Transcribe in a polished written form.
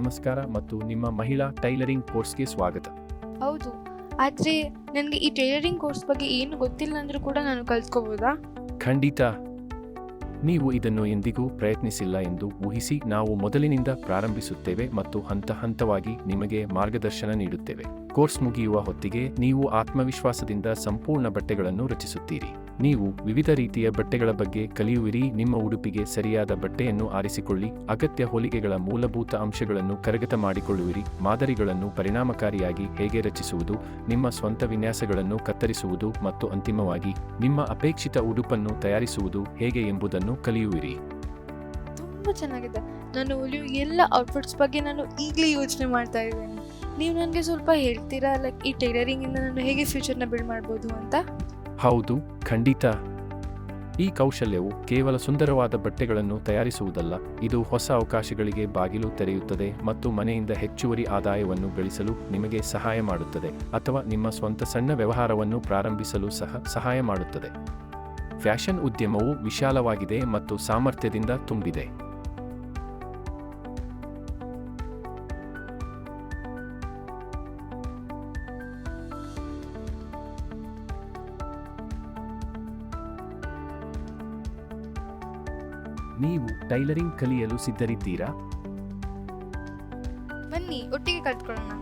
ನಮಸ್ಕಾರ ಮತ್ತು ನಿಮ್ಮ ಮಹಿಳಾ ಟೈಲರಿಂಗ್ ಕೋರ್ಸ್ಗೆ ಸ್ವಾಗತ. ಹೌದು, ಆದರೆ ನನಗೆ ಈ ಟೈಲರಿಂಗ್ ಕೋರ್ಸ್ ಬಗ್ಗೆ ಏನು ಗೊತ್ತಿಲ್ಲ ಅಂದರೂ ಕೂಡ ನಾನು ಕಲ್ತ್ಕೋಬೋದಾ? ಖಂಡಿತ. ನೀವು ಇದನ್ನು ಎಂದಿಗೂ ಪ್ರಯತ್ನಿಸಿಲ್ಲ ಎಂದು ಊಹಿಸಿ ನಾವು ಮೊದಲಿನಿಂದ ಪ್ರಾರಂಭಿಸುತ್ತೇವೆ ಮತ್ತು ಹಂತ ಹಂತವಾಗಿ ನಿಮಗೆ ಮಾರ್ಗದರ್ಶನ ನೀಡುತ್ತೇವೆ. ಕೋರ್ಸ್ ಮುಗಿಯುವ ಹೊತ್ತಿಗೆ ನೀವು ಆತ್ಮವಿಶ್ವಾಸದಿಂದ ಸಂಪೂರ್ಣ ಬಟ್ಟೆಗಳನ್ನು ರಚಿಸುತ್ತೀರಿ. ನೀವು ವಿವಿಧ ರೀತಿಯ ಬಟ್ಟೆಗಳ ಬಗ್ಗೆ ಕಲಿಯುವಿರಿ. ನಿಮ್ಮ ಉಡುಪಿಗೆ ಸರಿಯಾದ ಬಟ್ಟೆಯನ್ನು ಆರಿಸಿಕೊಳ್ಳಿ, ಅಗತ್ಯ ಹೊಲಿಗೆಗಳ ಮೂಲಭೂತ ಅಂಶಗಳನ್ನು ಕರಗತ ಮಾಡಿಕೊಳ್ಳುವಿರಿ, ಮಾದರಿಗಳನ್ನು ಪರಿಣಾಮಕಾರಿಯಾಗಿ ಹೇಗೆ ರಚಿಸುವುದು, ನಿಮ್ಮ ಸ್ವಂತ ವಿನ್ಯಾಸಗಳನ್ನು ಕತ್ತರಿಸುವುದು ಮತ್ತು ಅಂತಿಮವಾಗಿ ನಿಮ್ಮ ಅಪೇಕ್ಷಿತ ಉಡುಪನ್ನು ತಯಾರಿಸುವುದು ಹೇಗೆ ಎಂಬುದನ್ನು ಕಲಿಯುವಿರಿ. ತುಂಬ ಚೆನ್ನಾಗಿದೆ. ನಾನು ಹೊಲಿಯೋ ಎಲ್ಲ ಔಟ್ಫಿಟ್ಸ್ ಬಗ್ಗೆ ನಾನು ಈಗಲೇ ಯೋಚನೆ ಮಾಡ್ತಾ ಇದ್ದೇನೆ. ನೀವು ನನಗೆ ಸ್ವಲ್ಪ ಹೇಳ್ತೀರಾ, ಲೈಕ್ ಈ ಟೈಲರಿಂಗಿಂದ ನಾನು ಹೇಗೆ ಫ್ಯೂಚರ್ನ ಬಿಲ್ಡ್ ಮಾಡ್ಬೋದು ಅಂತ? ಹೌದು, ಖಂಡಿತ. ಈ ಕೌಶಲ್ಯವು ಕೇವಲ ಸುಂದರವಾದ ಬಟ್ಟೆಗಳನ್ನು ತಯಾರಿಸುವುದಲ್ಲ, ಇದು ಹೊಸ ಅವಕಾಶಗಳಿಗೆ ಬಾಗಿಲು ತೆರೆಯುತ್ತದೆ ಮತ್ತು ಮನೆಯಿಂದ ಹೆಚ್ಚುವರಿ ಆದಾಯವನ್ನು ಗಳಿಸಲು ನಿಮಗೆ ಸಹಾಯ ಮಾಡುತ್ತದೆ ಅಥವಾ ನಿಮ್ಮ ಸ್ವಂತ ಸಣ್ಣ ವ್ಯವಹಾರವನ್ನು ಪ್ರಾರಂಭಿಸಲು ಸಹಾಯ ಮಾಡುತ್ತದೆ. ಫ್ಯಾಷನ್ ಉದ್ಯಮವು ವಿಶಾಲವಾಗಿದೆ ಮತ್ತು ಸಾಮರ್ಥ್ಯದಿಂದ ತುಂಬಿದೆ. ನೀವು ಟೈಲರಿಂಗ್ ಕಲಿಯಲು ಸಿದ್ಧರಿದ್ದೀರಾ? ಬನ್ನಿ, ಒಟ್ಟಿಗೆ ಕಲ್ತ್ಕೊಳ್ಳೋಣ.